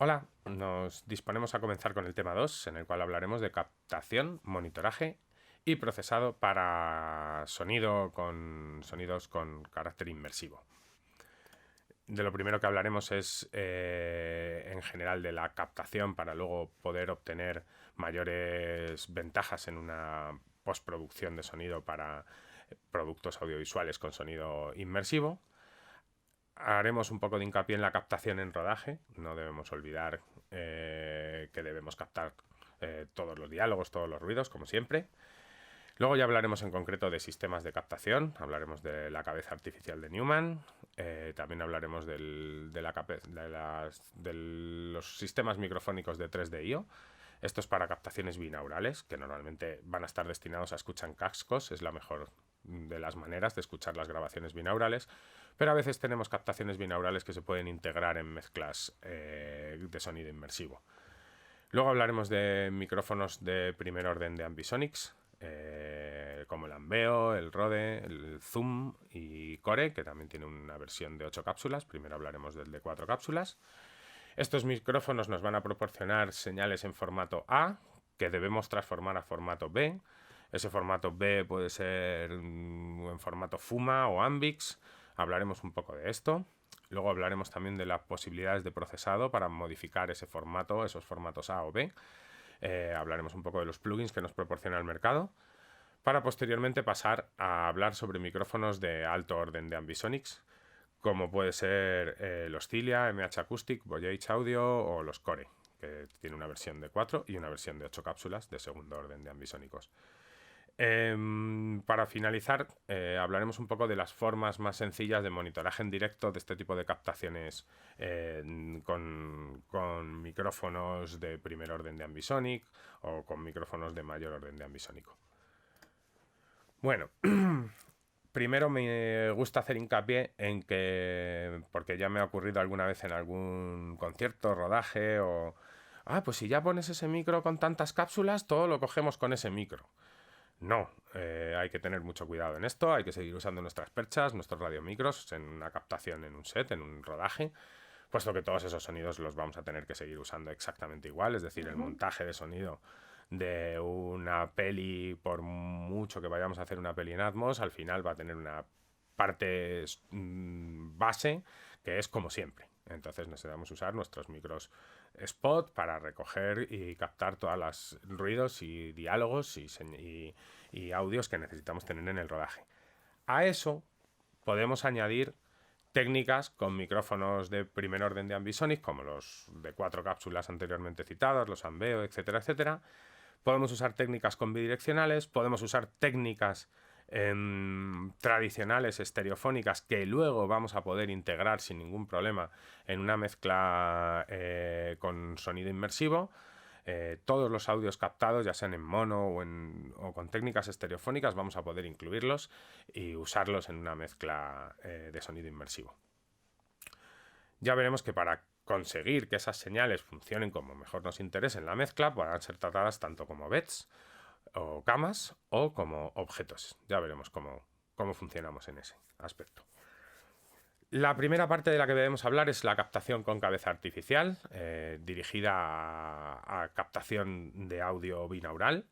Hola, nos disponemos a comenzar con el tema 2, en el cual hablaremos de captación, monitoraje y procesado para sonidos con carácter inmersivo. De lo primero que hablaremos es en general de la captación para luego poder obtener mayores ventajas en una postproducción de sonido para productos audiovisuales con sonido inmersivo. Haremos un poco de hincapié en la captación en rodaje. No debemos olvidar que debemos captar todos los diálogos, todos los ruidos, como siempre. Luego ya hablaremos en concreto de sistemas de captación, hablaremos de la cabeza artificial de Newman, también hablaremos de los sistemas microfónicos de 3D-IO. Esto es para captaciones binaurales, que normalmente van a estar destinados a escucha en cascos, es la mejor de las maneras de escuchar las grabaciones binaurales, pero a veces tenemos captaciones binaurales que se pueden integrar en mezclas de sonido inmersivo. Luego hablaremos de micrófonos de primer orden de Ambisonics, como el Ambeo, el Rode, el Zoom y Core, que también tiene una versión de 8 cápsulas. Primero hablaremos del de 4 cápsulas. Estos micrófonos nos van a proporcionar señales en formato A, que debemos transformar a formato B. Ese formato B puede ser en formato FUMA o Ambix. Hablaremos un poco de esto. Luego hablaremos también de las posibilidades de procesado para modificar ese formato, esos formatos A o B. Hablaremos un poco de los plugins que nos proporciona el mercado, para posteriormente pasar a hablar sobre micrófonos de alto orden de Ambisonics, como puede ser los Cilia, MH Acoustic, Voyage Audio o los Core, que tiene una versión de 4 y una versión de 8 cápsulas de segundo orden de ambisónicos. Para finalizar, hablaremos un poco de las formas más sencillas de monitoraje en directo de este tipo de captaciones con micrófonos de primer orden de ambisonic o con micrófonos de mayor orden de ambisónico. Bueno, primero me gusta hacer hincapié en que, porque ya me ha ocurrido alguna vez en algún concierto, rodaje o... pues si ya pones ese micro con tantas cápsulas, todo lo cogemos con ese micro. No, hay que tener mucho cuidado en esto, hay que seguir usando nuestras perchas, nuestros radiomicros en una captación, en un set, en un rodaje, puesto que todos esos sonidos los vamos a tener que seguir usando exactamente igual, es decir, el montaje de sonido de una peli, por mucho que vayamos a hacer una peli en Atmos, al final va a tener una parte base que es como siempre. Entonces necesitamos usar nuestros micros spot para recoger y captar todos los ruidos y diálogos y audios que necesitamos tener en el rodaje. A eso podemos añadir técnicas con micrófonos de primer orden de Ambisonic, como los de 4 cápsulas anteriormente citados, los Ambeo, etcétera, etcétera. Podemos usar técnicas con bidireccionales, podemos usar técnicas tradicionales estereofónicas que luego vamos a poder integrar sin ningún problema en una mezcla con sonido inmersivo. Todos los audios captados, ya sean en mono o con técnicas estereofónicas, vamos a poder incluirlos y usarlos en una mezcla de sonido inmersivo. Ya veremos que para conseguir que esas señales funcionen como mejor nos interese en la mezcla, podrán ser tratadas tanto como bits o camas o como objetos. Ya veremos cómo funcionamos en ese aspecto. La primera parte de la que debemos hablar es la captación con cabeza artificial, dirigida a captación de audio binaural.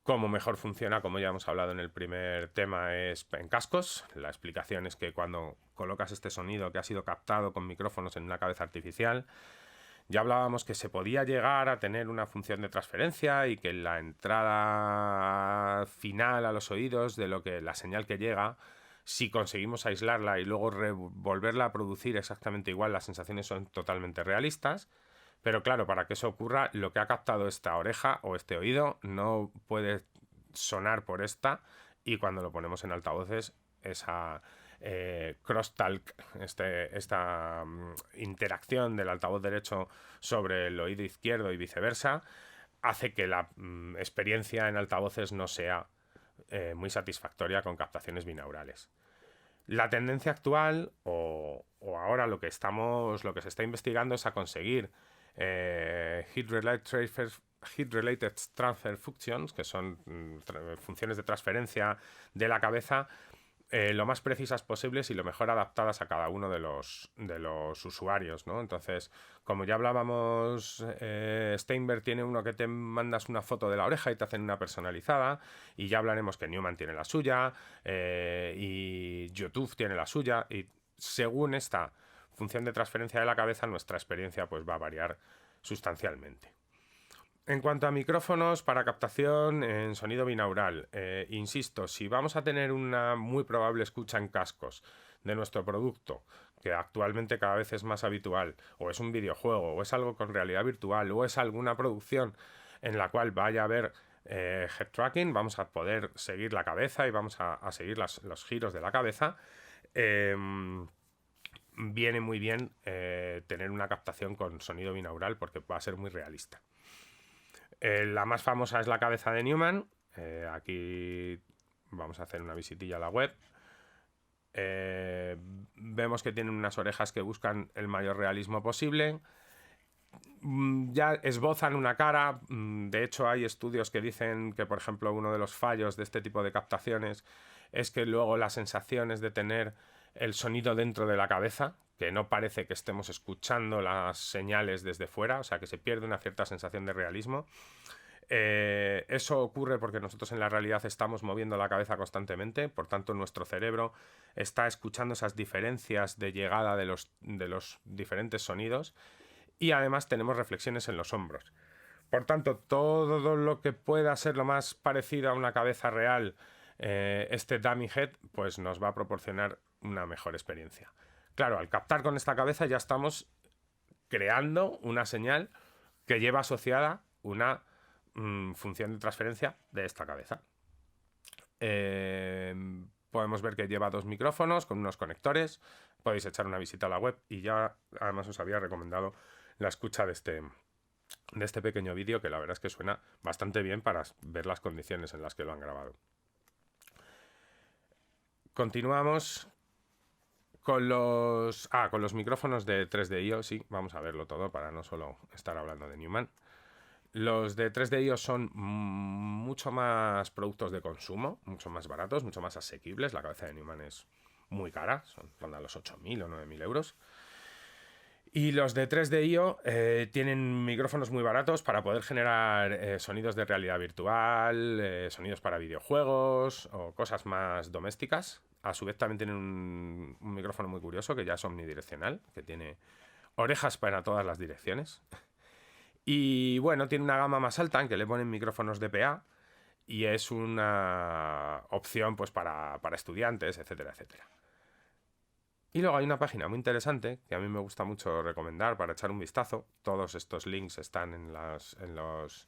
Cómo mejor funciona, como ya hemos hablado en el primer tema, es en cascos. La explicación es que cuando colocas este sonido que ha sido captado con micrófonos en una cabeza artificial, ya hablábamos que se podía llegar a tener una función de transferencia y que la entrada final a los oídos de lo que la señal que llega, si conseguimos aislarla y luego volverla a producir exactamente igual, las sensaciones son totalmente realistas. Pero claro, para que eso ocurra, lo que ha captado esta oreja o este oído no puede sonar por esta, y cuando lo ponemos en altavoces, esa crosstalk, esta interacción del altavoz derecho sobre el oído izquierdo y viceversa, hace que la experiencia en altavoces no sea muy satisfactoria con captaciones binaurales. La tendencia actual, o ahora lo que se está investigando, es a conseguir heat-related transfer functions, que son funciones de transferencia de la cabeza lo más precisas posibles y lo mejor adaptadas a cada uno de los usuarios, ¿no? Entonces, como ya hablábamos, Steinberg tiene uno que te mandas una foto de la oreja y te hacen una personalizada, y ya hablaremos que Newman tiene la suya, y YouTube tiene la suya, y según esta función de transferencia de la cabeza, nuestra experiencia pues va a variar sustancialmente. En cuanto a micrófonos para captación en sonido binaural, insisto, si vamos a tener una muy probable escucha en cascos de nuestro producto, que actualmente cada vez es más habitual, o es un videojuego, o es algo con realidad virtual, o es alguna producción en la cual vaya a haber head tracking, vamos a poder seguir la cabeza y vamos a seguir los giros de la cabeza. Viene muy bien tener una captación con sonido binaural porque va a ser muy realista. La más famosa es la cabeza de Newman. Aquí vamos a hacer una visitilla a la web. Vemos que tienen unas orejas que buscan el mayor realismo posible. Ya esbozan una cara. De hecho, hay estudios que dicen que, por ejemplo, uno de los fallos de este tipo de captaciones es que luego la sensación es de tener el sonido dentro de la cabeza, que no parece que estemos escuchando las señales desde fuera, o sea que se pierde una cierta sensación de realismo. Eso ocurre porque nosotros en la realidad estamos moviendo la cabeza constantemente, por tanto nuestro cerebro está escuchando esas diferencias de llegada de los diferentes sonidos, y además tenemos reflexiones en los hombros. Por tanto, todo lo que pueda ser lo más parecido a una cabeza real, este dummy head, pues nos va a proporcionar una mejor experiencia. Claro, al captar con esta cabeza ya estamos creando una señal que lleva asociada una función de transferencia de esta cabeza. Podemos ver que lleva 2 micrófonos con unos conectores. Podéis echar una visita a la web, y ya además os había recomendado la escucha de este pequeño vídeo, que la verdad es que suena bastante bien para ver las condiciones en las que lo han grabado. Continuamos con los micrófonos de 3DIO. Sí, vamos a verlo todo para no solo estar hablando de Newman. Los de 3DIO son mucho más productos de consumo, mucho más baratos, mucho más asequibles. La cabeza de Newman es muy cara, ronda los 8.000 o 9.000 euros. Y los de 3DIO tienen micrófonos muy baratos para poder generar sonidos de realidad virtual, sonidos para videojuegos o cosas más domésticas. A su vez también tienen un micrófono muy curioso que ya es omnidireccional, que tiene orejas para todas las direcciones. Y bueno, tiene una gama más alta en que le ponen micrófonos DPA, y es una opción pues para estudiantes, etcétera, etcétera. Y luego hay una página muy interesante que a mí me gusta mucho recomendar para echar un vistazo. Todos estos links están en las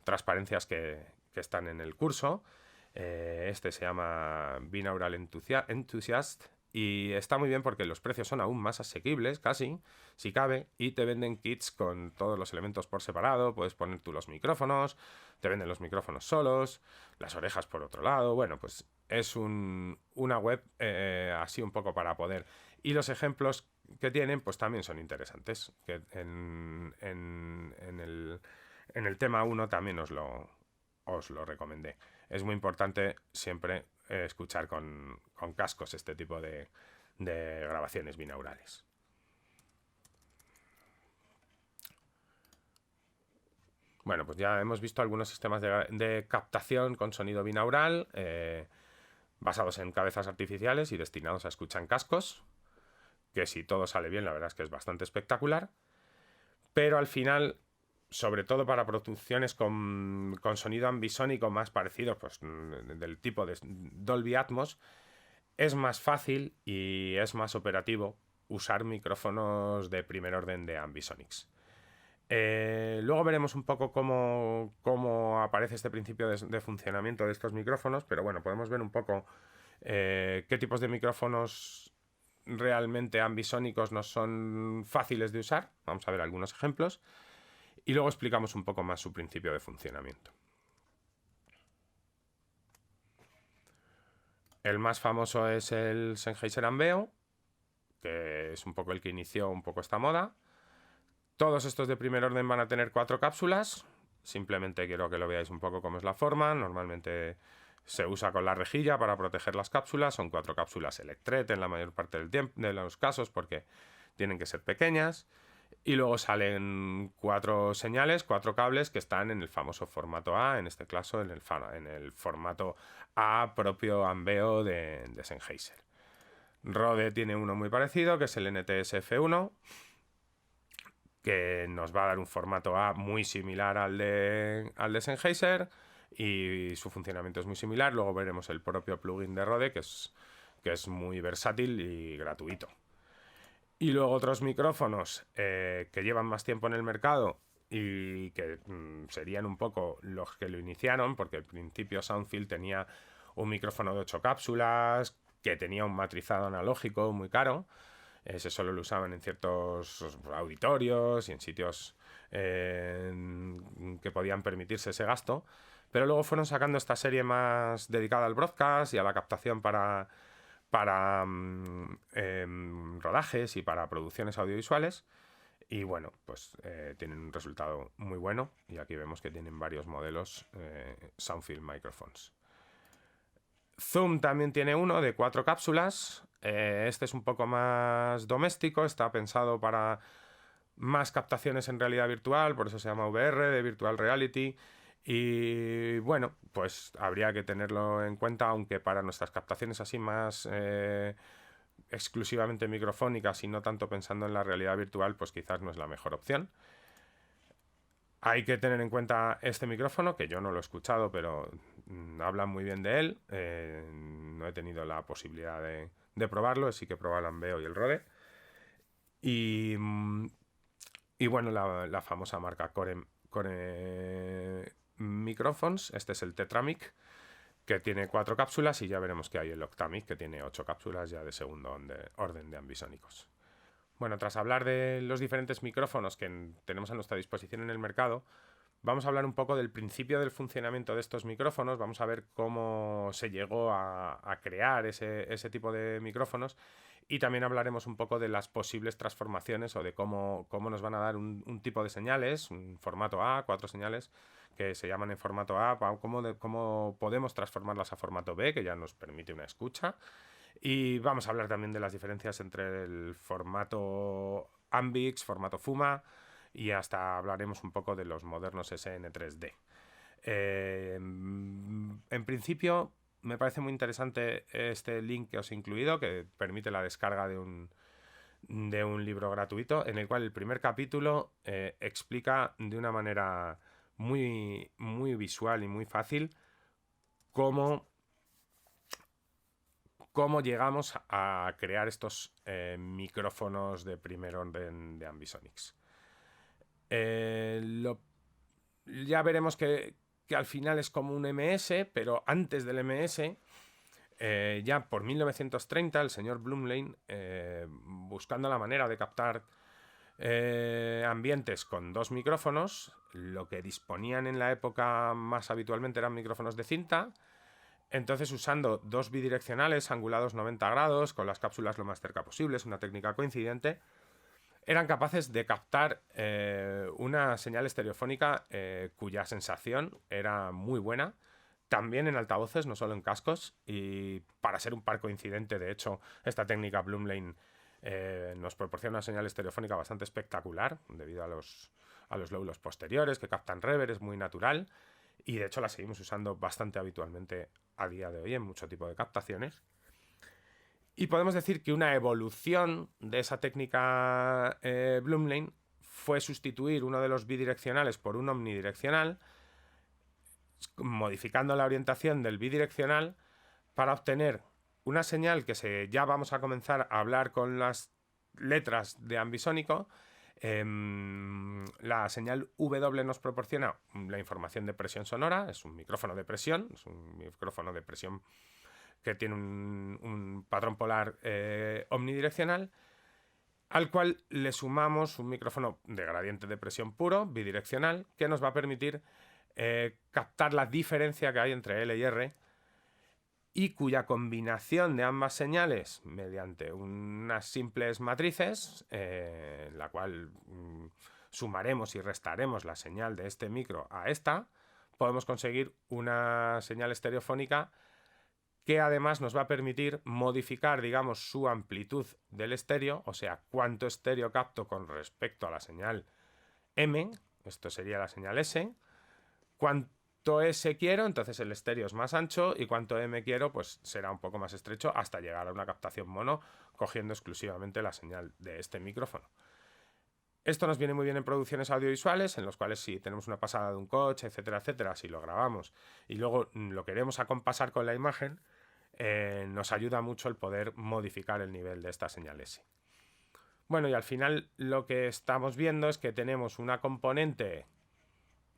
transparencias que están en el curso. Este se llama Binaural Enthusiast, y está muy bien porque los precios son aún más asequibles, casi, si cabe, y te venden kits con todos los elementos por separado. Puedes poner tú los micrófonos, te venden los micrófonos solos, las orejas por otro lado. Bueno, pues es una web así un poco para poder. Y los ejemplos que tienen pues también son interesantes, que en el tema 1 también os lo recomendé. Es muy importante siempre escuchar con cascos este tipo de grabaciones binaurales. Bueno, pues ya hemos visto algunos sistemas de captación con sonido binaural basados en cabezas artificiales y destinados a escuchar en cascos, que si todo sale bien, la verdad es que es bastante espectacular. Pero al final, sobre todo para producciones con sonido ambisónico más parecido, pues del tipo de Dolby Atmos, es más fácil y es más operativo usar micrófonos de primer orden de Ambisonics. Luego veremos un poco cómo aparece este principio de funcionamiento de estos micrófonos, pero bueno, podemos ver un poco qué tipos de micrófonos realmente ambisónicos no son fáciles de usar. Vamos a ver algunos ejemplos y luego explicamos un poco más su principio de funcionamiento. El más famoso es el Sennheiser Ambeo, que es un poco el que inició un poco esta moda. Todos estos de primer orden van a tener 4 cápsulas. Simplemente quiero que lo veáis un poco cómo es la forma. Normalmente Se usa con la rejilla para proteger las cápsulas. Son 4 cápsulas Electret en la mayor parte del tiempo, de los casos, porque tienen que ser pequeñas. Y luego salen 4 señales, 4 cables que están en el famoso formato A, en este caso en el formato A propio Ambeo de Sennheiser. Rode tiene uno muy parecido, que es el NTSF1, que nos va a dar un formato A muy similar al de Sennheiser, y su funcionamiento es muy similar. Luego veremos el propio plugin de Rode, que es muy versátil y gratuito. Y luego otros micrófonos que llevan más tiempo en el mercado y que serían un poco los que lo iniciaron, porque al principio Soundfield tenía un micrófono de 8 cápsulas, que tenía un matrizado analógico muy caro. Ese solo lo usaban en ciertos auditorios y en sitios que podían permitirse ese gasto. Pero luego fueron sacando esta serie más dedicada al broadcast y a la captación para rodajes y para producciones audiovisuales. Y bueno, pues tienen un resultado muy bueno. Y aquí vemos que tienen varios modelos Soundfield Microphones. Zoom también tiene uno de 4 cápsulas. Este es un poco más doméstico, está pensado para más captaciones en realidad virtual, por eso se llama VR, de Virtual Reality. Y bueno, pues habría que tenerlo en cuenta, aunque para nuestras captaciones así más exclusivamente microfónicas y no tanto pensando en la realidad virtual, pues quizás no es la mejor opción. Hay que tener en cuenta este micrófono, que yo no lo he escuchado, pero hablan muy bien de él. No he tenido la posibilidad de probarlo, sí que he probado el Ambeo y el Rode. Y bueno, la famosa marca Core Microphones. Este es el Tetramic, que tiene 4 cápsulas, y ya veremos que hay el Octamic, que tiene 8 cápsulas ya de segundo orden de ambisónicos. Bueno, tras hablar de los diferentes micrófonos que tenemos a nuestra disposición en el mercado, vamos a hablar un poco del principio del funcionamiento de estos micrófonos. Vamos a ver cómo se llegó a crear ese tipo de micrófonos, y también hablaremos un poco de las posibles transformaciones o de cómo nos van a dar un tipo de señales, un formato A, 4 señales que se llaman en formato A, cómo podemos transformarlas a formato B, que ya nos permite una escucha. Y vamos a hablar también de las diferencias entre el formato Ambix, formato Fuma, y hasta hablaremos un poco de los modernos SN3D. En principio, me parece muy interesante este link que os he incluido, que permite la descarga de un libro gratuito, en el cual el primer capítulo explica de una manera muy, muy visual y muy fácil cómo llegamos a crear estos micrófonos de primer orden de Ambisonics. Ya veremos que al final es como un MS, pero antes del MS, ya por 1930, el señor Blumlein, buscando la manera de captar ambientes con 2 micrófonos, lo que disponían en la época más habitualmente eran micrófonos de cinta. Entonces, usando 2 bidireccionales angulados 90 grados, con las cápsulas lo más cerca posible, es una técnica coincidente, eran capaces de captar una señal estereofónica cuya sensación era muy buena, también en altavoces, no solo en cascos. Y para ser un par coincidente, de hecho, esta técnica Blumlein nos proporciona una señal estereofónica bastante espectacular, debido a los lóbulos posteriores que captan reverb, es muy natural. Y de hecho la seguimos usando bastante habitualmente a día de hoy en mucho tipo de captaciones. Y podemos decir que una evolución de esa técnica Blumlein fue sustituir uno de los bidireccionales por un omnidireccional, modificando la orientación del bidireccional para obtener una señal que ya vamos a comenzar a hablar con las letras de ambisónico. La señal W nos proporciona la información de presión sonora, es un micrófono de presión, que tiene un patrón polar omnidireccional, al cual le sumamos un micrófono de gradiente de presión puro, bidireccional, que nos va a permitir captar la diferencia que hay entre L y R, y cuya combinación de ambas señales mediante unas simples matrices, en la cual sumaremos y restaremos la señal de este micro a esta, podemos conseguir una señal estereofónica que además nos va a permitir modificar, digamos, su amplitud del estéreo, o sea, cuánto estéreo capto con respecto a la señal M, esto sería la señal S, cuánto S quiero, entonces el estéreo es más ancho, y cuánto M quiero, pues será un poco más estrecho hasta llegar a una captación mono, cogiendo exclusivamente la señal de este micrófono. Esto nos viene muy bien en producciones audiovisuales, en los cuales si tenemos una pasada de un coche, etcétera, etcétera, si lo grabamos y luego lo queremos acompasar con la imagen, nos ayuda mucho el poder modificar el nivel de esta señal S. Bueno, y al final lo que estamos viendo es que tenemos una componente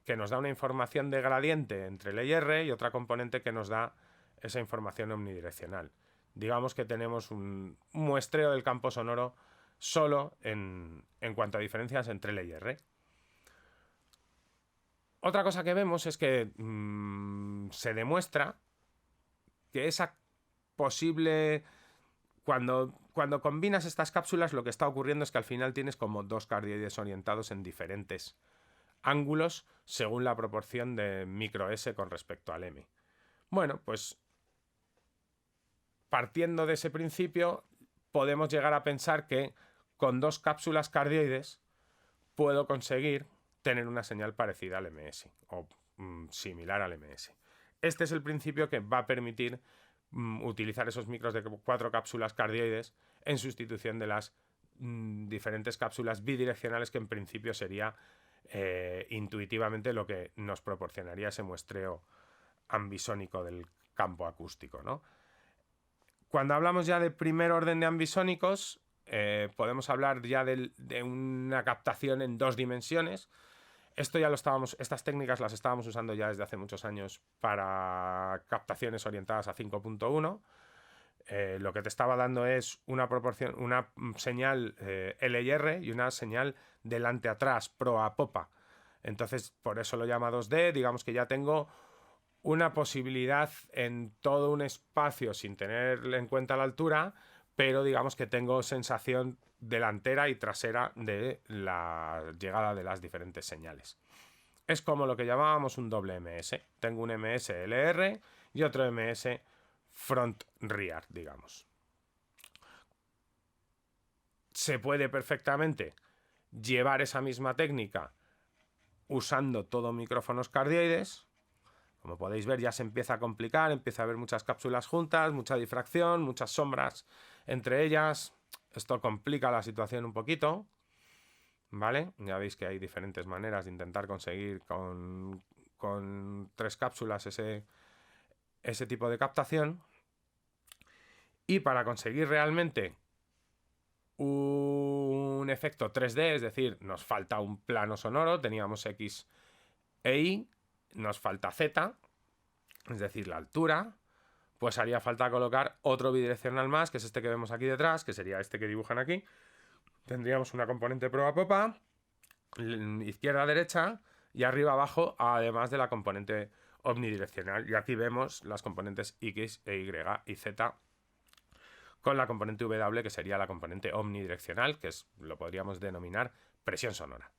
que nos da una información de gradiente entre L y R y otra componente que nos da esa información omnidireccional. Digamos que tenemos un muestreo del campo sonoro solo en cuanto a diferencias entre L y R. Otra cosa que vemos es que se demuestra que esa posible... Cuando combinas estas cápsulas, lo que está ocurriendo es que al final tienes como dos cardioides orientados en diferentes ángulos según la proporción de micro S con respecto al M. Bueno, pues partiendo de ese principio, podemos llegar a pensar que con dos cápsulas cardioides puedo conseguir tener una señal parecida al MS o similar al MS. Este es el principio que va a permitir utilizar esos micros de 4 cápsulas cardioides en sustitución de las diferentes cápsulas bidireccionales, que en principio sería intuitivamente lo que nos proporcionaría ese muestreo ambisónico del campo acústico, ¿no? Cuando hablamos ya de primer orden de ambisónicos, podemos hablar ya de una captación en 2 dimensiones. Estas técnicas las estábamos usando ya desde hace muchos años para captaciones orientadas a 5.1. Lo que te estaba dando es una señal L y R y una señal delante-atrás, proa-popa. Entonces, por eso lo llama 2D. Digamos que ya tengo una posibilidad en todo un espacio sin tener en cuenta la altura, pero digamos que tengo sensación delantera y trasera de la llegada de las diferentes señales. Es como lo que llamábamos un doble MS. Tengo un MS LR y otro MS front-rear, digamos. Se puede perfectamente llevar esa misma técnica usando todo micrófonos cardioides. Como podéis ver, ya se empieza a complicar, empieza a haber muchas cápsulas juntas, mucha difracción, muchas sombras entre ellas. Esto complica la situación un poquito, ¿vale? Ya veis que hay diferentes maneras de intentar conseguir con 3 cápsulas ese tipo de captación. Y para conseguir realmente un efecto 3D, es decir, nos falta un plano sonoro, teníamos X e Y, nos falta Z, es decir, la altura, pues haría falta colocar otro bidireccional más, que es este que vemos aquí detrás, que sería este que dibujan aquí. Tendríamos una componente proa-popa, izquierda-derecha y arriba-abajo, además de la componente omnidireccional. Y aquí vemos las componentes X, E, Y y Z, con la componente W, que sería la componente omnidireccional, que lo podríamos denominar presión sonora.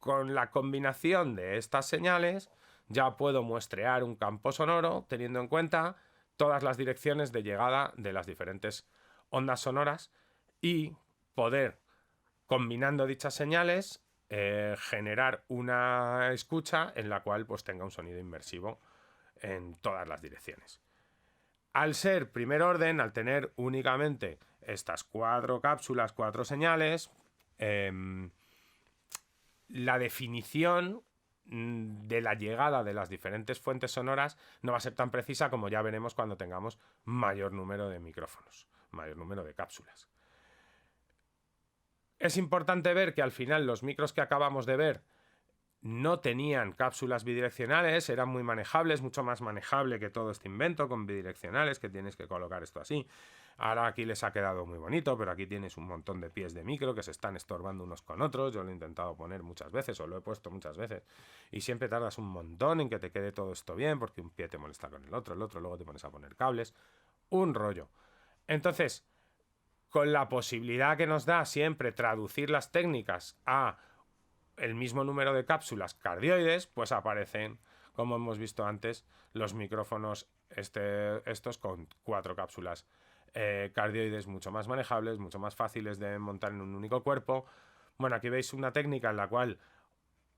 Con la combinación de estas señales ya puedo muestrear un campo sonoro teniendo en cuenta todas las direcciones de llegada de las diferentes ondas sonoras y poder, combinando dichas señales, generar una escucha en la cual pues tenga un sonido inmersivo en todas las direcciones. Al ser primer orden, al tener únicamente estas 4 cápsulas, 4 señales, la definición de la llegada de las diferentes fuentes sonoras no va a ser tan precisa como ya veremos cuando tengamos mayor número de micrófonos, mayor número de cápsulas. Es importante ver que al final los micros que acabamos de ver no tenían cápsulas bidireccionales, eran muy manejables, mucho más manejable que todo este invento con bidireccionales, que tienes que colocar esto así. Ahora aquí les ha quedado muy bonito, pero aquí tienes un montón de pies de micro que se están estorbando unos con otros. Yo lo he intentado poner muchas veces, o lo he puesto muchas veces, y siempre tardas un montón en que te quede todo esto bien, porque un pie te molesta con el otro luego te pones a poner cables. Un rollo. Entonces, con la posibilidad que nos da siempre traducir las técnicas a el mismo número de cápsulas cardioides, pues aparecen, como hemos visto antes, los micrófonos estos con 4 cápsulas cardioides mucho más manejables, mucho más fáciles de montar en un único cuerpo. Bueno, aquí veis una técnica en la cual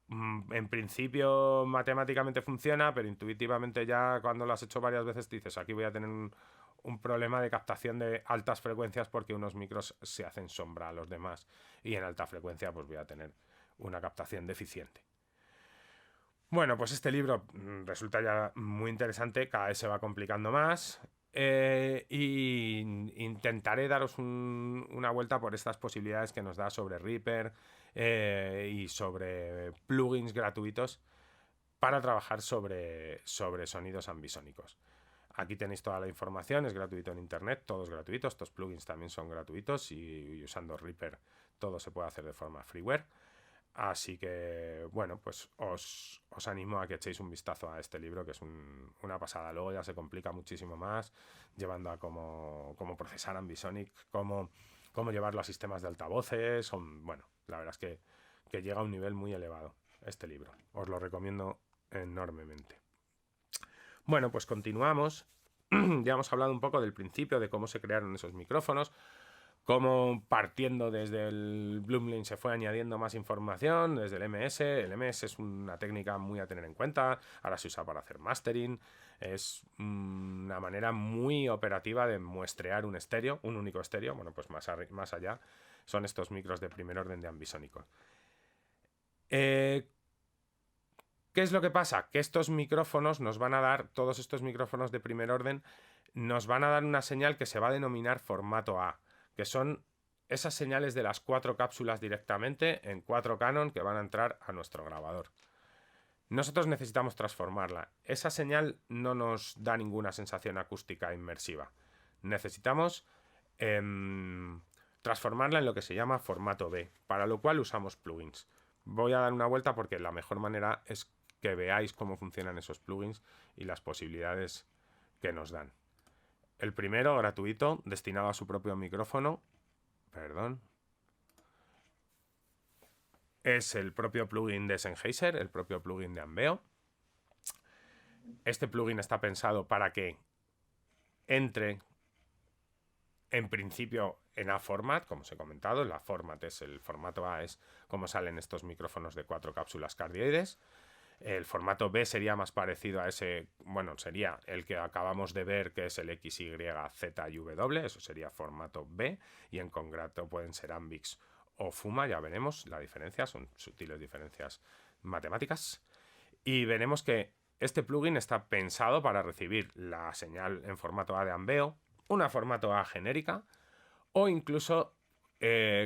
en principio matemáticamente funciona, pero intuitivamente ya cuando lo has hecho varias veces dices, aquí voy a tener un problema de captación de altas frecuencias porque unos micros se hacen sombra a los demás y en alta frecuencia pues voy a tener una captación deficiente. Bueno, pues este libro resulta ya muy interesante, cada vez se va complicando más y intentaré daros una vuelta por estas posibilidades que nos da sobre Reaper y sobre plugins gratuitos para trabajar sobre sonidos ambisónicos. Aquí tenéis toda la información, es gratuito en internet, todo es gratuito, estos plugins también son gratuitos y usando Reaper todo se puede hacer de forma freeware. Así que, bueno, pues os animo a que echéis un vistazo a este libro, que es una pasada. Luego ya se complica muchísimo más, llevando a cómo procesar Ambisonic, cómo llevarlo a sistemas de altavoces. Bueno, la verdad es que llega a un nivel muy elevado este libro. Os lo recomiendo enormemente. Bueno, pues continuamos. Ya hemos hablado un poco del principio, de cómo se crearon esos micrófonos, cómo partiendo desde el Bloomlink se fue añadiendo más información, desde el MS. El MS es una técnica muy a tener en cuenta, ahora se usa para hacer mastering, es una manera muy operativa de muestrear un estéreo, un único estéreo. Bueno, pues más allá son estos micros de primer orden de ambisónicos. ¿Qué es lo que pasa? Que estos micrófonos nos van a dar, todos estos micrófonos de primer orden, nos van a dar una señal que se va a denominar formato A, que son esas señales de las 4 cápsulas directamente en 4 Canon que van a entrar a nuestro grabador. Nosotros necesitamos transformarla. Esa señal no nos da ninguna sensación acústica inmersiva. Necesitamos transformarla en lo que se llama formato B, para lo cual usamos plugins. Voy a dar una vuelta porque la mejor manera es que veáis cómo funcionan esos plugins y las posibilidades que nos dan. El primero, gratuito, destinado a su propio micrófono, es el propio plugin de Sennheiser, el propio plugin de Ambeo. Este plugin está pensado para que entre en principio en A-Format, como os he comentado. La format es el formato A, es como salen estos micrófonos de 4 cápsulas cardioides. El formato B sería más parecido a ese, bueno, sería el que acabamos de ver, que es el X, Y, Z y W, eso sería formato B, y en concreto pueden ser Ambix o Fuma, ya veremos la diferencia, son sutiles diferencias matemáticas, y veremos que este plugin está pensado para recibir la señal en formato A de Ambeo, una formato A genérica, o incluso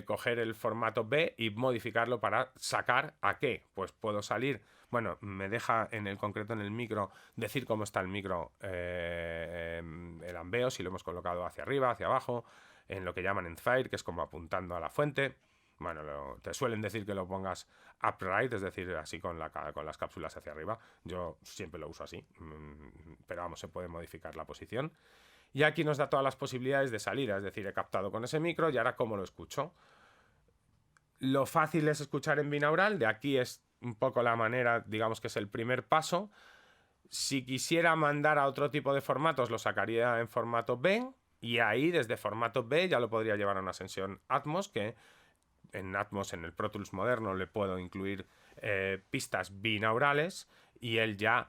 coger el formato B y modificarlo para sacar ¿a qué? Pues puedo salir. Bueno, me deja en el concreto en el micro decir cómo está el micro, el Ambeo, si lo hemos colocado hacia arriba, hacia abajo, en lo que llaman Endfire, que es como apuntando a la fuente. Bueno, te suelen decir que lo pongas upright, es decir, así con las cápsulas hacia arriba. Yo siempre lo uso así, pero vamos, se puede modificar la posición. Y aquí nos da todas las posibilidades de salida, es decir, he captado con ese micro y ahora cómo lo escucho. Lo fácil es escuchar en binaural, de aquí es un poco la manera, digamos que es el primer paso. Si quisiera mandar a otro tipo de formatos, lo sacaría en formato B, y ahí desde formato B ya lo podría llevar a una sesión Atmos, que en Atmos, en el Pro Tools moderno, le puedo incluir pistas binaurales, y él ya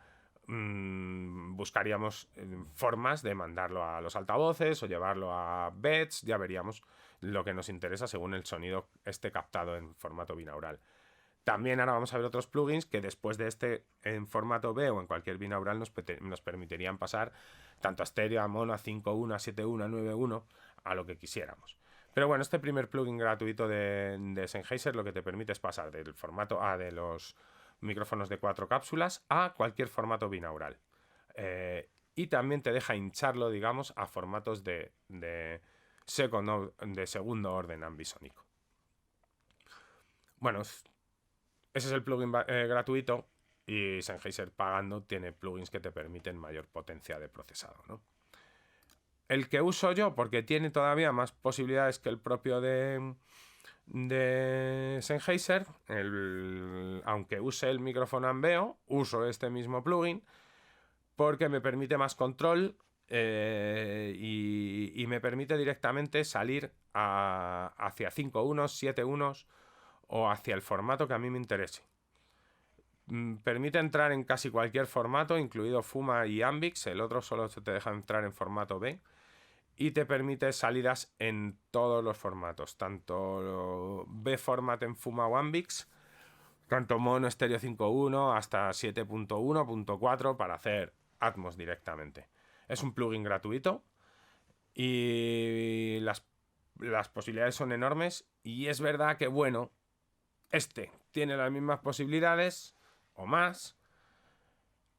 buscaríamos formas de mandarlo a los altavoces o llevarlo a beds, ya veríamos lo que nos interesa según el sonido esté captado en formato binaural. También ahora vamos a ver otros plugins que después de este en formato B o en cualquier binaural nos permitirían pasar tanto a estéreo, a mono, a 5.1, a 7.1, a 9.1, a lo que quisiéramos. Pero bueno, este primer plugin gratuito de Sennheiser lo que te permite es pasar del formato A de los micrófonos de 4 cápsulas a cualquier formato binaural. Y también te deja hincharlo, digamos, a formatos de segundo orden ambisónico. Bueno, ese es el plugin gratuito, y Sennheiser pagando tiene plugins que te permiten mayor potencia de procesado, ¿no? El que uso yo, porque tiene todavía más posibilidades que el propio de Sennheiser, aunque use el micrófono Ambeo, uso este mismo plugin porque me permite más control y me permite directamente salir hacia 5.1, 7.1 o hacia el formato que a mí me interese. Permite entrar en casi cualquier formato, incluido Fuma y Ambix. El otro solo te deja entrar en formato B. Y te permite salidas en todos los formatos, tanto B format en Fuma o Ambix, tanto mono estéreo 5.1 hasta 7.1.4 para hacer Atmos directamente. Es un plugin gratuito y las posibilidades son enormes. Y es verdad que, bueno, este tiene las mismas posibilidades o más.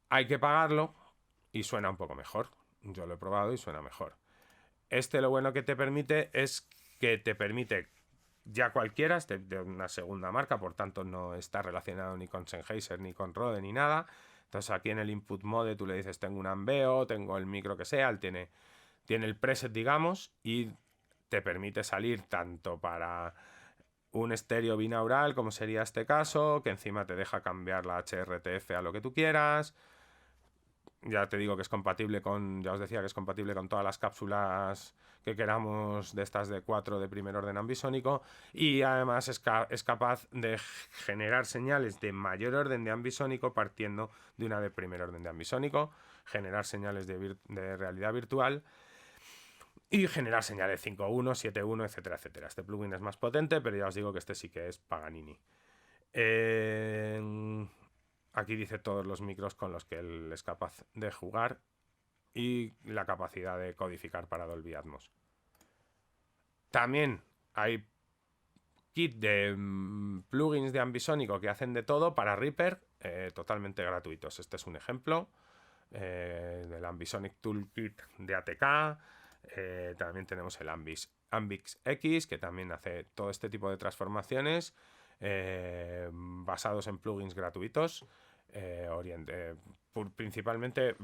Hay que pagarlo y suena un poco mejor. Yo lo he probado y suena mejor. Este lo bueno que te permite es que te permite ya cualquiera, de una segunda marca, por tanto no está relacionado ni con Sennheiser, ni con Rode, ni nada. Entonces aquí en el input mode tú le dices tengo un Ambeo, tengo el micro que sea, él tiene el preset, digamos, y te permite salir tanto para un estéreo binaural, como sería este caso, que encima te deja cambiar la HRTF a lo que tú quieras. Ya te digo que es compatible con, ya os decía que es compatible con todas las cápsulas que queramos de estas de 4 de primer orden ambisónico, y además es capaz de generar señales de mayor orden de ambisónico partiendo de una de primer orden de ambisónico, generar señales de realidad virtual y generar señales 5.1, 7.1, etcétera, etcétera. Este plugin es más potente, pero ya os digo que este sí que es Paganini. Aquí dice todos los micros con los que él es capaz de jugar y la capacidad de codificar para Dolby Atmos. También hay kit de plugins de ambisónico que hacen de todo para Reaper, totalmente gratuitos. Este es un ejemplo del Ambisonic Toolkit de ATK. También tenemos el Ambix X, que también hace todo este tipo de transformaciones basados en plugins gratuitos, principalmente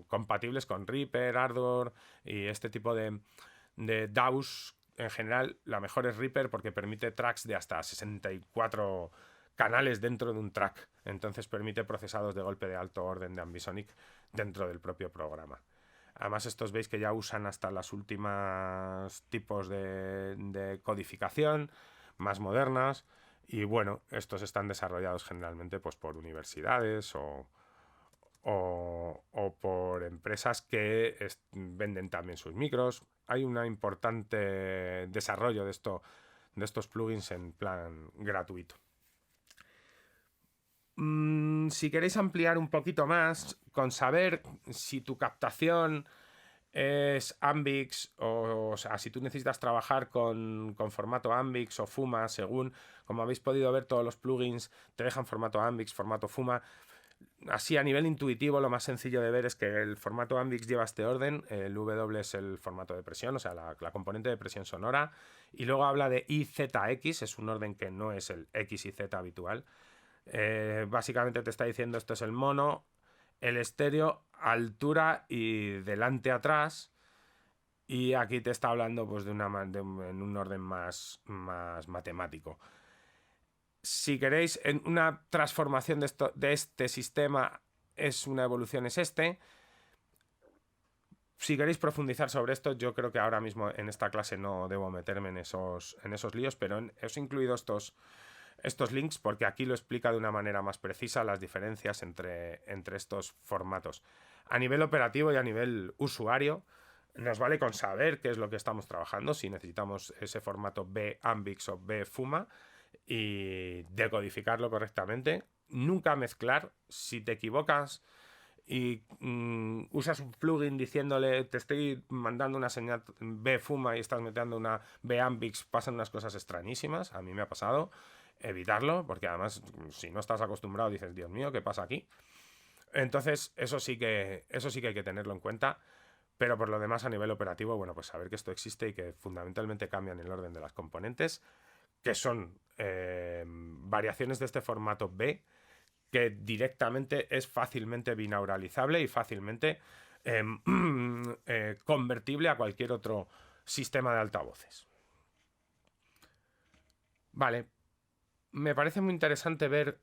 compatibles con Reaper, Ardor y este tipo de DAWs. En general, la mejor es Reaper porque permite tracks de hasta 64 canales dentro de un track. Entonces permite procesados de golpe de alto orden de Ambisonic dentro del propio programa. Además, estos veis que ya usan hasta las últimas tipos de codificación más modernas. Y bueno, estos están desarrollados generalmente pues, por universidades o por empresas que venden también sus micros. Hay un importante desarrollo de estos plugins en plan gratuito. Si queréis ampliar un poquito más, con saber si tu captación es Ambix o sea, si tú necesitas trabajar con formato Ambix o Fuma, según, como habéis podido ver, todos los plugins te dejan formato Ambix, formato Fuma. Así a nivel intuitivo, lo más sencillo de ver es que el formato Ambix lleva este orden. El W es el formato de presión, o sea, la componente de presión sonora, y luego habla de IZX, es un orden que no es el X y Z habitual. Básicamente te está diciendo esto es el mono, el estéreo, altura y delante atrás, y aquí te está hablando pues en un orden más matemático. Si queréis, en una transformación de este sistema es una evolución, es este. Si queréis profundizar sobre esto, yo creo que ahora mismo en esta clase no debo meterme en esos líos, pero os he incluido estos links porque aquí lo explica de una manera más precisa las diferencias entre estos formatos. A nivel operativo y a nivel usuario, nos vale con saber qué es lo que estamos trabajando, si necesitamos ese formato B Ambix o B Fuma, y decodificarlo correctamente. Nunca mezclar. Si te equivocas y usas un plugin diciéndole te estoy mandando una señal B Fuma y estás metiendo una B Ambix, pasan unas cosas extrañísimas. A mí me ha pasado. Evitarlo, porque además si no estás acostumbrado dices, Dios mío, ¿qué pasa aquí? Entonces eso sí que hay que tenerlo en cuenta. Pero por lo demás, a nivel operativo, bueno, pues saber que esto existe y que fundamentalmente cambian el orden de las componentes, que son variaciones de este formato B, que directamente es fácilmente binauralizable y fácilmente convertible a cualquier otro sistema de altavoces. Vale, Me parece muy interesante ver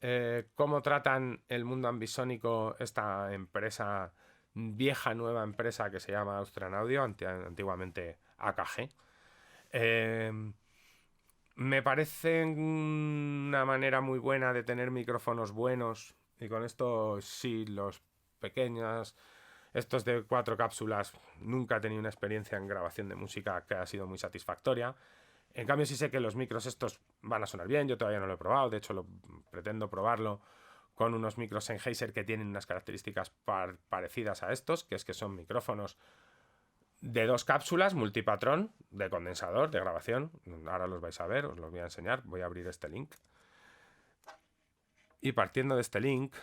cómo tratan el mundo ambisónico esta empresa, nueva empresa que se llama Austrian Audio, antiguamente AKG. Eh, Me parece una manera muy buena de tener micrófonos buenos, y con esto sí, los pequeños, estos de 4 cápsulas, nunca he tenido una experiencia en grabación de música que ha sido muy satisfactoria. En cambio sí sé que los micros estos van a sonar bien, yo todavía no lo he probado, de hecho pretendo probarlo con unos micros Sennheiser que tienen unas características parecidas a estos, que es que son micrófonos de 2 cápsulas, multipatrón, de condensador, de grabación. Ahora los vais a ver, os los voy a enseñar. Voy a abrir este link. Y partiendo de este link,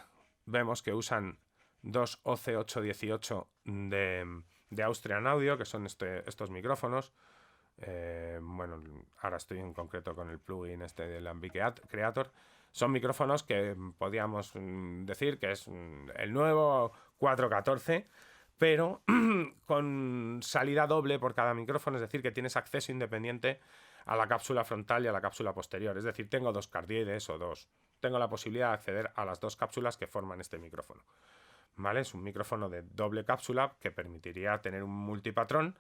vemos que usan dos OC818 de Austrian Audio, que son estos micrófonos. Bueno, ahora estoy en concreto con el plugin este del Ambic Creator. Son micrófonos que podríamos decir que es el nuevo 414, pero con salida doble por cada micrófono, es decir, que tienes acceso independiente a la cápsula frontal y a la cápsula posterior. Es decir, tengo 2 cardioides o dos. Tengo la posibilidad de acceder a las 2 cápsulas que forman este micrófono. ¿Vale? Es un micrófono de doble cápsula que permitiría tener un multipatrón,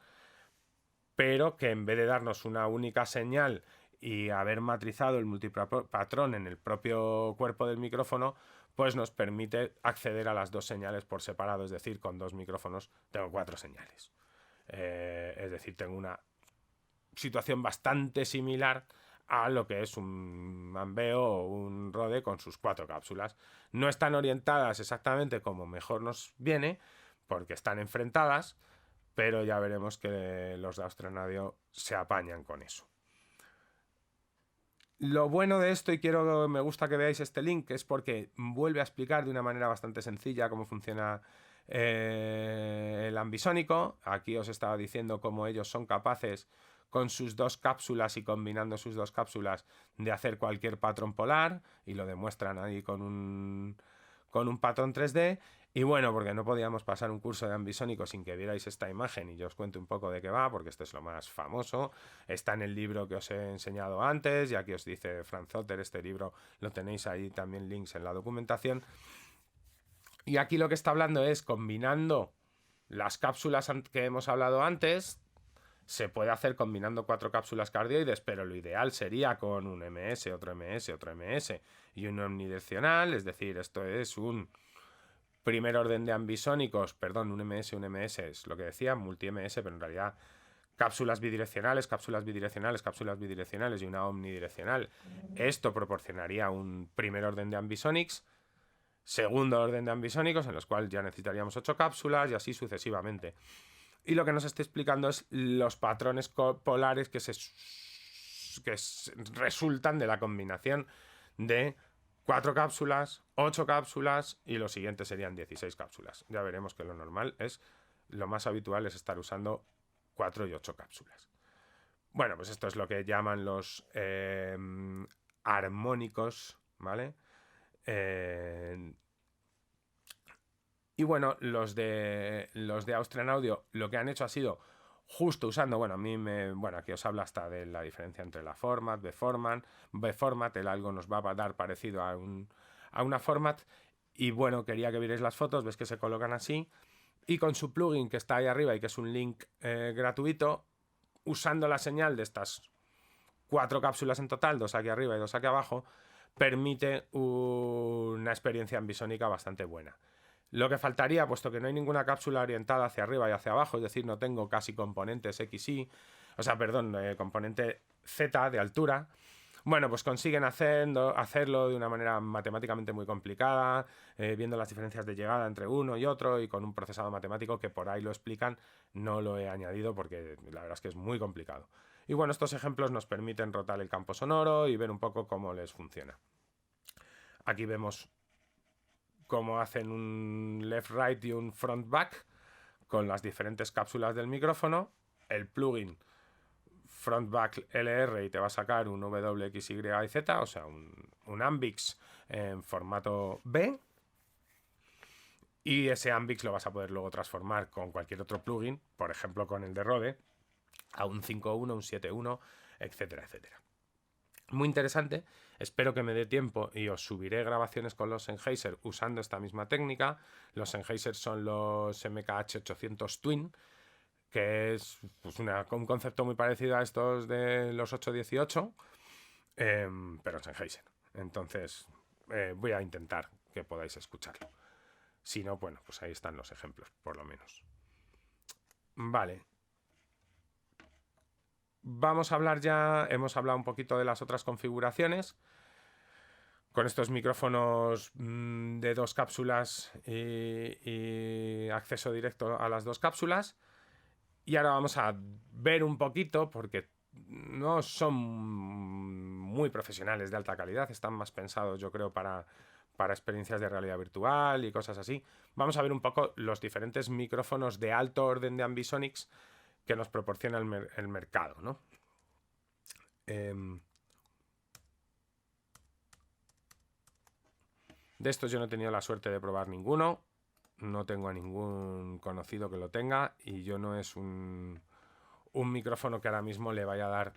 pero que en vez de darnos una única señal y haber matrizado el multipatrón en el propio cuerpo del micrófono, pues nos permite acceder a las 2 señales por separado, es decir, con 2 micrófonos tengo 4 señales. Es decir, tengo una situación bastante similar a lo que es un Ambeo o un Rode con sus 4 cápsulas. No están orientadas exactamente como mejor nos viene, porque están enfrentadas, pero ya veremos que los de Austrian Audio se apañan con eso. Lo bueno de esto, y me gusta que veáis este link, es porque vuelve a explicar de una manera bastante sencilla cómo funciona el ambisónico. Aquí os estaba diciendo cómo ellos son capaces con sus 2 cápsulas y combinando sus 2 cápsulas de hacer cualquier patrón polar, y lo demuestran ahí con un patrón 3D. Y bueno, porque no podíamos pasar un curso de ambisónico sin que vierais esta imagen y yo os cuente un poco de qué va, porque este es lo más famoso. Está en el libro que os he enseñado antes, y aquí os dice Franz Zotter, este libro lo tenéis ahí también links en la documentación. Y aquí lo que está hablando es combinando las cápsulas que hemos hablado antes. Se puede hacer combinando 4 cápsulas cardioides, pero lo ideal sería con un MS, otro MS, otro MS y un omnidireccional, es decir, esto es un primer orden de ambisónicos, perdón, un MS es lo que decía, multi-MS, pero en realidad cápsulas bidireccionales, cápsulas bidireccionales, cápsulas bidireccionales y una omnidireccional. Esto proporcionaría un primer orden de ambisonics, segundo orden de ambisónicos, en los cuales ya necesitaríamos 8 cápsulas y así sucesivamente. Y lo que nos está explicando es los patrones polares que resultan de la combinación de 4 cápsulas, 8 cápsulas y lo siguiente serían 16 cápsulas. Ya veremos que lo normal lo más habitual es estar usando 4 y 8 cápsulas. Bueno, pues esto es lo que llaman los armónicos, ¿vale? Y bueno, los de Austrian Audio lo que han hecho ha sido justo usando, bueno, aquí os habla hasta de la diferencia entre la format, B-format, el algo nos va a dar parecido a una format. Y bueno, quería que vierais las fotos, ves que se colocan así. Y con su plugin que está ahí arriba y que es un link gratuito, usando la señal de estas 4 cápsulas en total, 2 aquí arriba y 2 aquí abajo, permite una experiencia ambisónica bastante buena. Lo que faltaría, puesto que no hay ninguna cápsula orientada hacia arriba y hacia abajo, es decir, no tengo casi componentes XY, componente Z de altura, bueno, pues consiguen hacerlo de una manera matemáticamente muy complicada, viendo las diferencias de llegada entre uno y otro y con un procesado matemático que por ahí lo explican. No lo he añadido porque la verdad es que es muy complicado. Y bueno, estos ejemplos nos permiten rotar el campo sonoro y ver un poco cómo les funciona. Aquí vemos cómo hacen un left-right y un front-back con las diferentes cápsulas del micrófono. El plugin front-back LR y te va a sacar un WXYZ, o sea, un Ambix en formato B. Y ese Ambix lo vas a poder luego transformar con cualquier otro plugin, por ejemplo con el de Rode, a un 5.1, un 7.1, etcétera, etcétera. Muy interesante. Espero que me dé tiempo y os subiré grabaciones con los Sennheiser usando esta misma técnica. Los Sennheiser son los MKH800 Twin, que es pues, un concepto muy parecido a estos de los 818, pero Sennheiser. Entonces voy a intentar que podáis escucharlo. Si no, bueno, pues ahí están los ejemplos, por lo menos. Vale. Vamos a hablar ya, hemos hablado un poquito de las otras configuraciones. Con estos micrófonos de 2 cápsulas y acceso directo a las 2 cápsulas. Y ahora vamos a ver un poquito, porque no son muy profesionales de alta calidad, están más pensados, yo creo, para experiencias de realidad virtual y cosas así. Vamos a ver un poco los diferentes micrófonos de alto orden de Ambisonics que nos proporciona el mercado, ¿no? De estos yo no he tenido la suerte de probar ninguno, no tengo a ningún conocido que lo tenga y yo no es un micrófono que ahora mismo le vaya a dar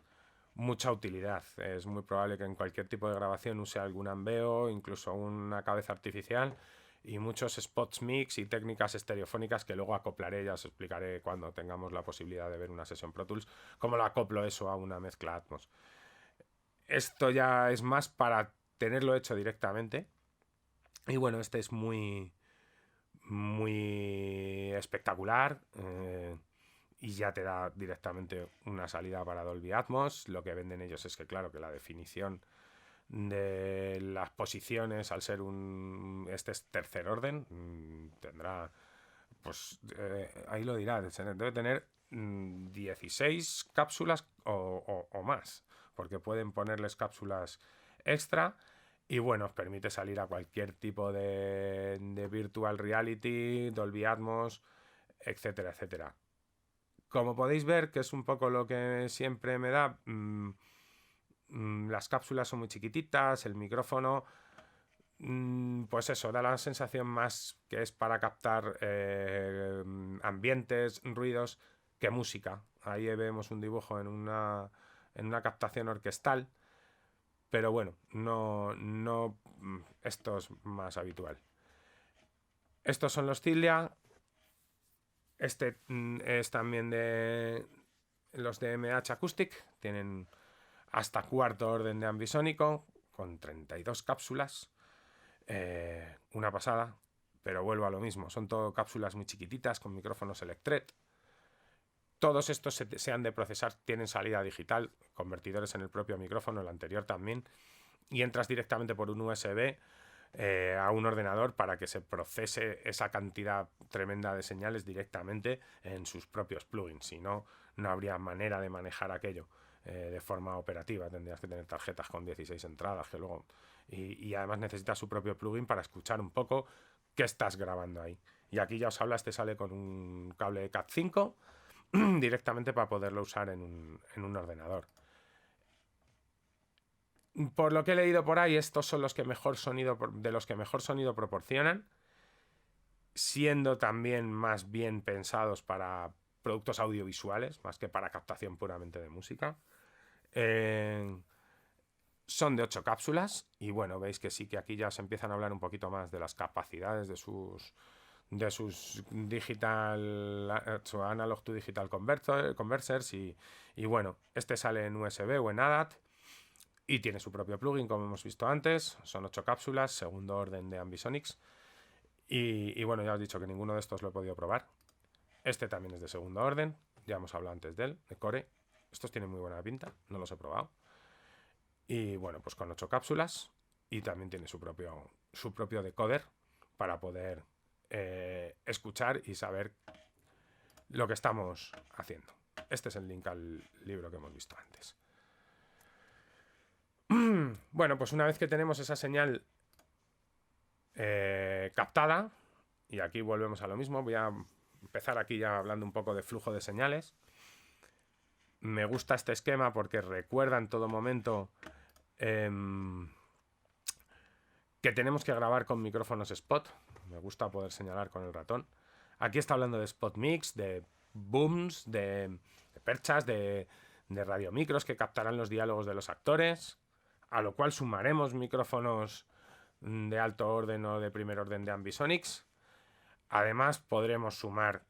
mucha utilidad. Es muy probable que en cualquier tipo de grabación use algún ambeo, incluso una cabeza artificial y muchos spots mix y técnicas estereofónicas que luego acoplaré, ya os explicaré cuando tengamos la posibilidad de ver una sesión Pro Tools, cómo lo acoplo eso a una mezcla Atmos. Esto ya es más para tenerlo hecho directamente. Y bueno, este es muy espectacular. Y ya te da directamente una salida para Dolby Atmos. Lo que venden ellos es que, claro, que la definición de las posiciones, al ser este es tercer orden, tendrá, pues ahí lo dirá, debe tener 16 cápsulas o más, porque pueden ponerles cápsulas extra. Y bueno, os permite salir a cualquier tipo de virtual reality, Dolby Atmos, etcétera, etcétera. Como podéis ver, que es un poco lo que siempre me da, las cápsulas son muy chiquititas, el micrófono, pues eso, da la sensación más que es para captar ambientes, ruidos, que música. Ahí vemos un dibujo en una captación orquestal, pero bueno, no esto es más habitual. Estos son los Cilia. Este es también de los de MH Acoustic. Tienen hasta cuarto orden de ambisónico, con 32 cápsulas. Una pasada, pero vuelvo a lo mismo. Son todo cápsulas muy chiquititas con micrófonos Electret. Todos estos se han de procesar, tienen salida digital, convertidores en el propio micrófono, el anterior también, y entras directamente por un USB a un ordenador para que se procese esa cantidad tremenda de señales directamente en sus propios plugins. Si no, no habría manera de manejar aquello de forma operativa. Tendrías que tener tarjetas con 16 entradas que luego... Y además necesitas su propio plugin para escuchar un poco qué estás grabando ahí. Y aquí ya os habla, este sale con un cable Cat5 directamente para poderlo usar en un ordenador. Por lo que he leído por ahí, estos son los que mejor sonido proporcionan, siendo también más bien pensados para productos audiovisuales, más que para captación puramente de música. Son de 8 cápsulas y bueno, veis que sí que aquí ya se empiezan a hablar un poquito más de las capacidades de sus digital, su analog to digital converters y bueno, este sale en USB o en ADAT y tiene su propio plugin, como hemos visto antes. Son 8 cápsulas, segundo orden de Ambisonics. Y bueno, ya os he dicho que ninguno de estos lo he podido probar. Este también es de segundo orden, ya hemos hablado antes de él, de Core. Estos tienen muy buena pinta, no los he probado. Y bueno, pues con 8 cápsulas y también tiene su propio decoder para poder escuchar y saber lo que estamos haciendo. Este es el link al libro que hemos visto antes. Bueno, pues una vez que tenemos esa señal captada, y aquí volvemos a lo mismo, voy a empezar aquí ya hablando un poco de flujo de señales. Me gusta este esquema porque recuerda en todo momento que tenemos que grabar con micrófonos spot. Me gusta poder señalar con el ratón. Aquí está hablando de spot mix, de booms, de perchas, de radiomicros que captarán los diálogos de los actores. a lo cual sumaremos micrófonos de alto orden o de primer orden de Ambisonics. Además podremos sumar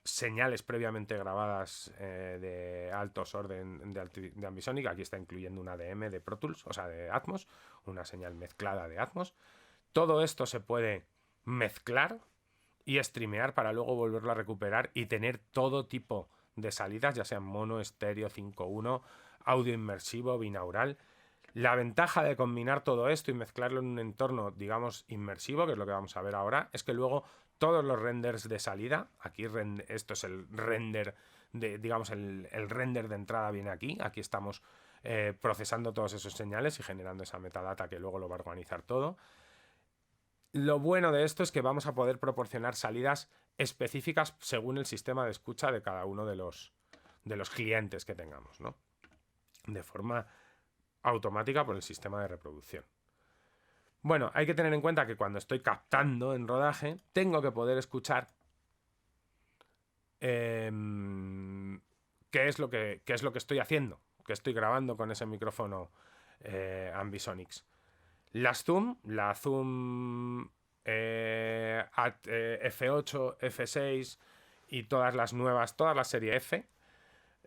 señales previamente grabadas de altos orden de Ambisonic. Aquí está incluyendo una ADM de Pro Tools, o sea, de Atmos, una señal mezclada de Atmos. Todo esto se puede mezclar y streamear para luego volverlo a recuperar y tener todo tipo de salidas, ya sean mono, estéreo, 5.1, audio inmersivo, binaural. La ventaja de combinar todo esto y mezclarlo en un entorno, digamos, inmersivo, que es lo que vamos a ver ahora, es que luego todos los renders de salida, aquí esto es el render, digamos, el render de entrada viene aquí, aquí estamos procesando todos esos señales y generando esa metadata que luego lo va a organizar todo. Lo bueno de esto es que vamos a poder proporcionar salidas específicas según el sistema de escucha de cada uno de los clientes que tengamos, ¿no? De forma automática por el sistema de reproducción. Bueno, hay que tener en cuenta que cuando estoy captando en rodaje, tengo que poder escuchar qué es lo que estoy haciendo, que estoy grabando con ese micrófono Ambisonics. La Zoom F8, F6 y todas las nuevas, todas las serie F,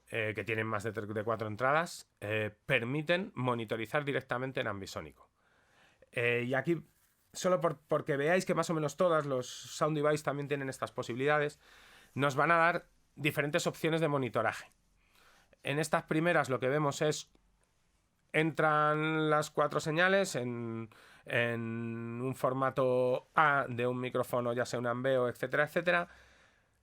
que tienen más de 4 entradas, permiten monitorizar directamente en ambisónico. Y aquí, solo porque veáis que más o menos todos los Sound Device también tienen estas posibilidades, nos van a dar diferentes opciones de monitoraje. En estas primeras lo que vemos es, entran las 4 señales en un formato A de un micrófono, ya sea un Ambeo, etcétera, etcétera.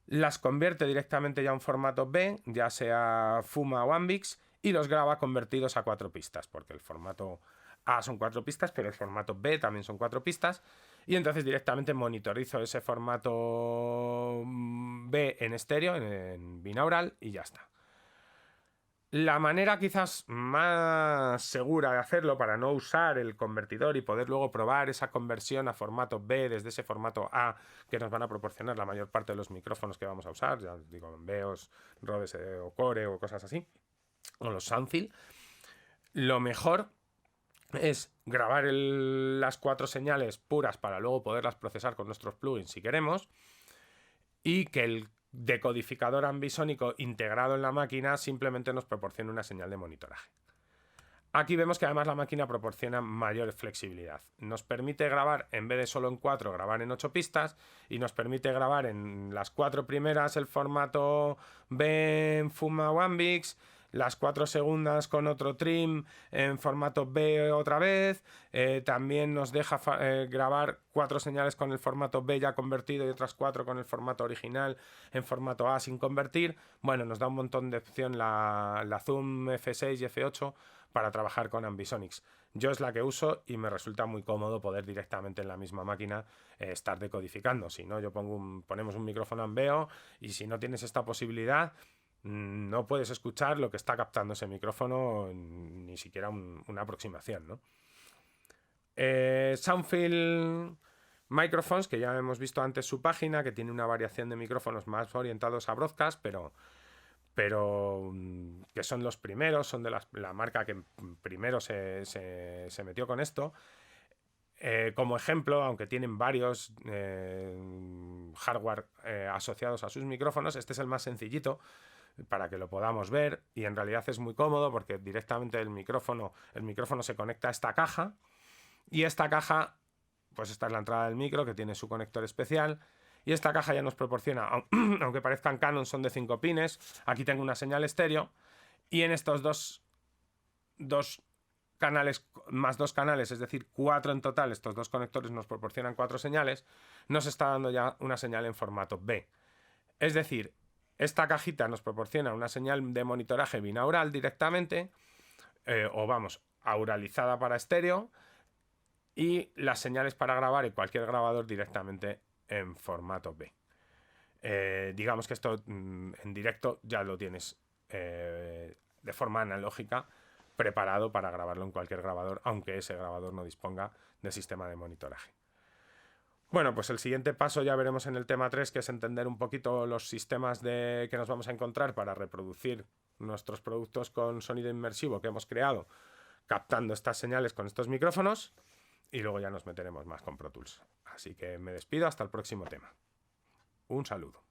Las convierte directamente ya a un formato B, ya sea Fuma o Ambix, y los graba convertidos a 4 pistas, porque el formato A son 4 pistas, pero el formato B también son 4 pistas, y entonces directamente monitorizo ese formato B en estéreo, en binaural, y ya está. La manera quizás más segura de hacerlo para no usar el convertidor y poder luego probar esa conversión a formato B desde ese formato A que nos van a proporcionar la mayor parte de los micrófonos que vamos a usar, ya digo, Beos, Rhodes o Core o cosas así, o los Soundfield, lo mejor es grabar las 4 señales puras para luego poderlas procesar con nuestros plugins si queremos, y que el decodificador ambisónico integrado en la máquina simplemente nos proporciona una señal de monitoraje. Aquí vemos que además la máquina proporciona mayor flexibilidad. Nos permite grabar, en vez de solo en 4, grabar en 8 pistas, y nos permite grabar en las 4 primeras el formato B en Fuma o Ambix, las 4 segundas con otro trim en formato B otra vez. También nos deja grabar 4 señales con el formato B ya convertido y otras 4 con el formato original en formato A sin convertir. Bueno, nos da un montón de opción la Zoom F6 y F8 para trabajar con Ambisonics. Yo es la que uso y me resulta muy cómodo poder directamente en la misma máquina estar decodificando. Si no, ponemos un micrófono Ambeo, y si no tienes esta posibilidad, no puedes escuchar lo que está captando ese micrófono, ni siquiera una aproximación, ¿no? Soundfield Microphones, que ya hemos visto antes su página, que tiene una variación de micrófonos más orientados a broadcast, pero que son los primeros, son de la marca que primero se metió con esto. Como ejemplo, aunque tienen varios hardware asociados a sus micrófonos, este es el más sencillito para que lo podamos ver, y en realidad es muy cómodo porque directamente el micrófono se conecta a esta caja, y esta caja, pues esta es la entrada del micro que tiene su conector especial, y esta caja ya nos proporciona, aunque parezcan Canon, son de 5 pines, aquí tengo una señal estéreo, y en estos dos canales, más 2 canales, es decir, 4 en total, estos 2 conectores nos proporcionan 4 señales, nos está dando ya una señal en formato B. Es decir, esta cajita nos proporciona una señal de monitoraje binaural directamente, auralizada para estéreo, y las señales para grabar en cualquier grabador directamente en formato B. Digamos que esto en directo ya lo tienes de forma analógica preparado para grabarlo en cualquier grabador, aunque ese grabador no disponga de sistema de monitoraje. Bueno, pues el siguiente paso ya veremos en el tema 3, que es entender un poquito los sistemas que nos vamos a encontrar para reproducir nuestros productos con sonido inmersivo que hemos creado captando estas señales con estos micrófonos y luego ya nos meteremos más con Pro Tools. Así que me despido hasta el próximo tema. Un saludo.